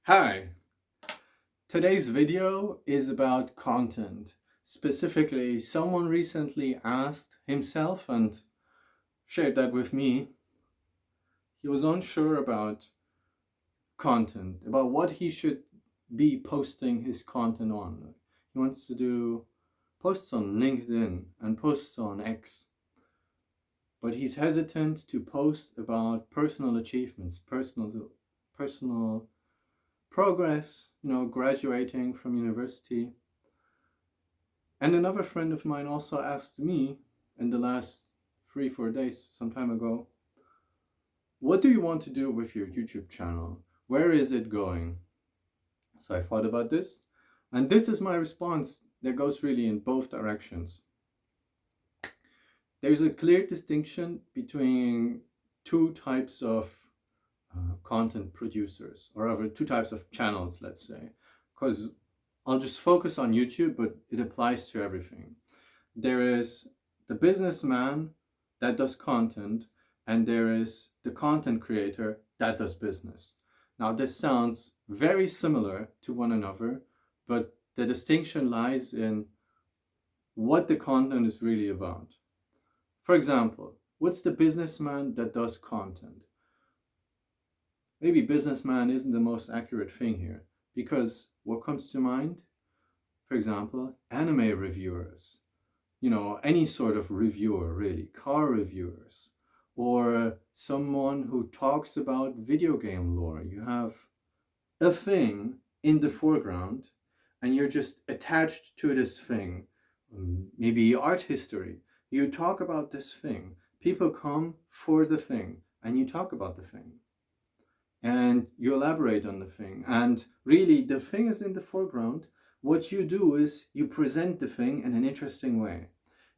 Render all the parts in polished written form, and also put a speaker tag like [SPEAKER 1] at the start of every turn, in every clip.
[SPEAKER 1] Hi! Today's video is about content. Specifically, someone recently asked himself and shared that with me. He was unsure about content, about what he should be posting his content on. He wants to do posts on LinkedIn and posts on X, but he's hesitant to post about personal achievements, personal progress, graduating from university. And another friend of mine also asked me in the last 3-4 days, some time ago, what do you want to do with your YouTube channel? Where is it going? So I thought about this, and this is my response that goes really in both directions. There's a clear distinction between two types of content producers, or rather two types of channels, let's say, because I'll just focus on YouTube, but it applies to everything. There is the businessman that does content, and there is the content creator that does business. Now, this sounds very similar to one another, but the distinction lies in what the content is really about. For example, what's the businessman that does content? Maybe businessman isn't the most accurate thing here, because what comes to mind? For example, anime reviewers, any sort of reviewer, really, car reviewers, or someone who talks about video game lore. You have a thing in the foreground and you're just attached to this thing. Maybe art history. You talk about this thing. People come for the thing and you talk about the thing. And you elaborate on the thing. And really, the thing is in the foreground. What you do is you present the thing in an interesting way.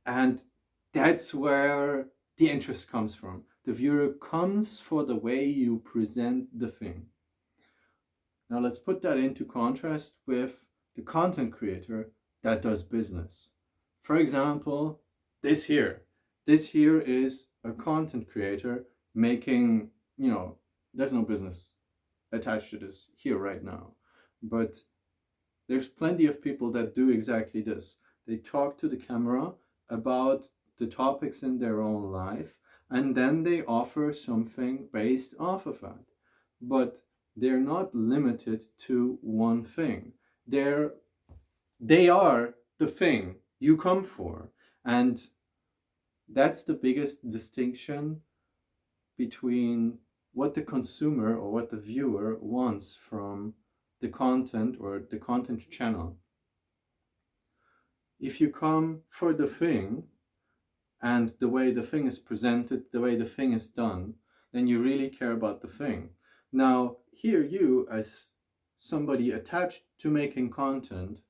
[SPEAKER 1] And that's where the interest comes from. The viewer comes for the way you present the thing. Now let's put that into contrast with the content creator that does business. For example, this here. This here is a content creator making, there's no business attached to this here right now. But there's plenty of people that do exactly this. They talk to the camera about the topics in their own life, and then they offer something based off of that. But they're not limited to one thing. They are the thing you come for. And that's the biggest distinction between what the consumer or what the viewer wants from the content or the content channel. If you come for the thing and the way the thing is presented, the way the thing is done, then you really care about the thing. Now, here you, as somebody attached to making content,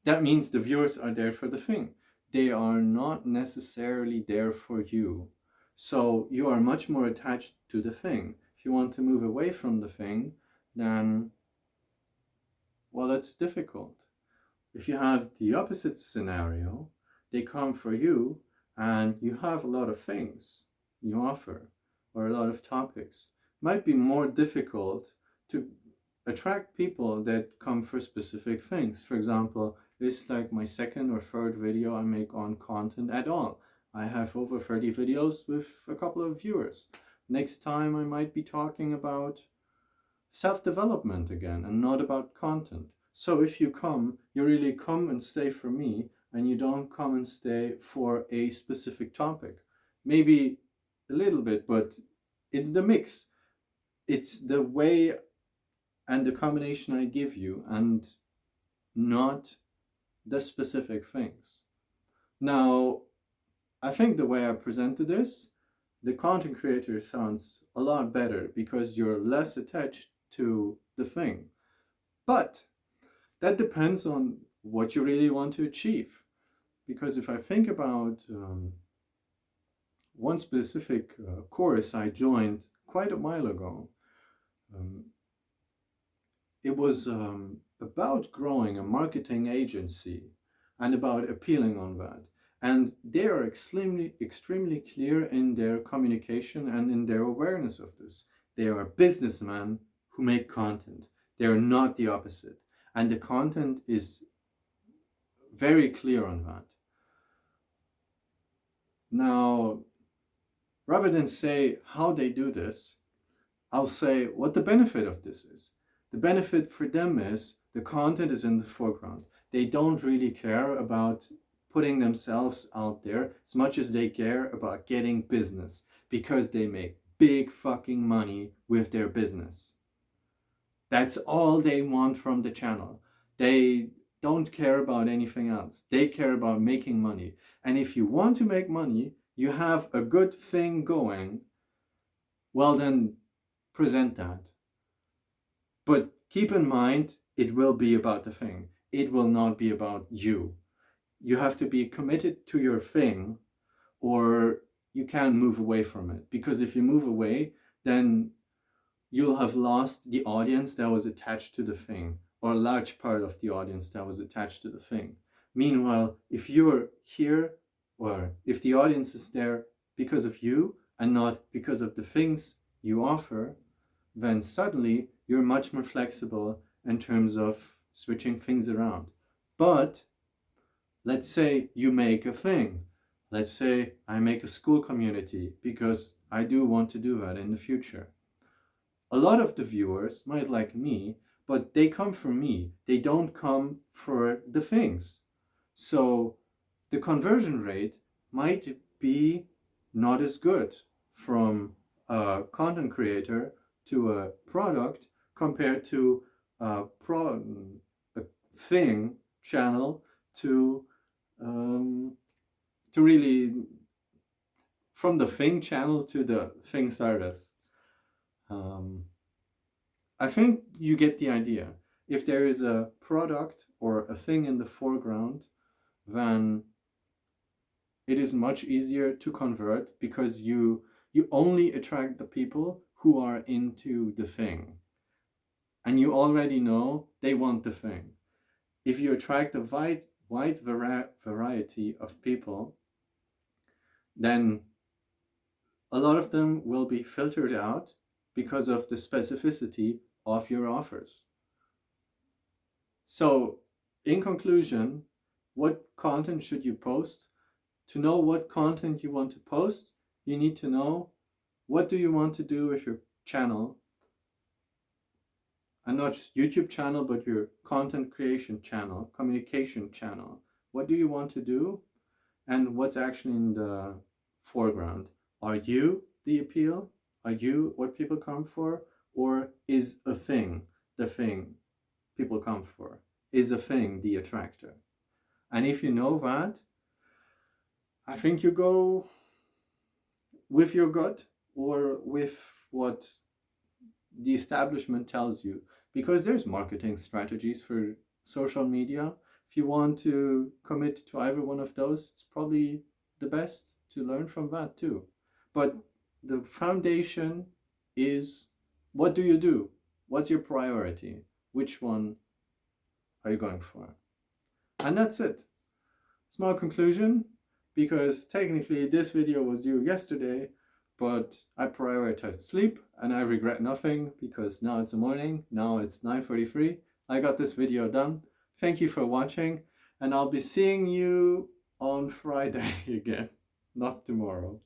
[SPEAKER 1] that means the viewers are there for the thing. They are not necessarily there for you. So you are much more attached to the thing. If you want to move away from the thing, then, well, it's difficult. If you have the opposite scenario, they come for you and you have a lot of things you offer or a lot of topics. It might be more difficult to attract people that come for specific things. For example, this is like my second or third video I make on content at all. I have over 30 videos with a couple of viewers. Next time I might be talking about self-development again and not about content. So if you come, you really come and stay for me, and you don't come and stay for a specific topic. Maybe a little bit, but it's the mix. It's the way and the combination I give you, and not the specific things. Now, I think the way I presented this, the content creator sounds a lot better because you're less attached to the thing. But that depends on what you really want to achieve. Because if I think about one specific course I joined quite a while ago, it was about growing a marketing agency and about appealing on that. And they are extremely clear in their communication and in their awareness of this. They are businessmen who make content. They're not the opposite. And the content is very clear on that. Now, rather than say how they do this, I'll say what the benefit of this is. The benefit for them is the content is in the foreground. They don't really care about putting themselves out there as much as they care about getting business, because they make big fucking money with their business. That's all they want from the channel. They don't care about anything else. They care about making money. And if you want to make money, you have a good thing going, well then present that. But keep in mind, it will be about the thing. It will not be about you. You have to be committed to your thing, or you can't move away from it. Because if you move away, then you'll have lost the audience that was attached to the thing, or a large part of the audience that was attached to the thing. Meanwhile, if you're here, or if the audience is there because of you and not because of the things you offer, then suddenly you're much more flexible in terms of switching things around. But let's say you make a thing. Let's say I make a school community, because I do want to do that in the future. A lot of the viewers might like me, but they come for me. They don't come for the things. So the conversion rate might be not as good from a content creator to a product compared to a thing channel to really from the thing channel to the thing artist. I think you get the idea. If there is a product or a thing in the foreground, then it is much easier to convert, because you only attract the people who are into the thing. And you already know they want the thing. If you attract a wide variety of people, then a lot of them will be filtered out because of the specificity of your offers. So, in conclusion, what content should you post? To know what content you want to post, you need to know what do you want to do with your channel, and not just YouTube channel, but your content creation channel, communication channel. What do you want to do, and what's actually in the foreground? Are you the appeal? Are you what people come for? Or is a thing the thing people come for? Is a thing the attractor? And if you know that, I think you go with your gut or with what the establishment tells you, because there's marketing strategies for social media. If you want to commit to either one of those, it's probably the best to learn from that too. But the foundation is, what do you do? What's your priority? Which one are you going for? And that's it. Small conclusion, because technically this video was due yesterday, but I prioritized sleep and I regret nothing, because now it's the morning, now it's 9:43. I got this video done. Thank you for watching, and I'll be seeing you on Friday again, not tomorrow.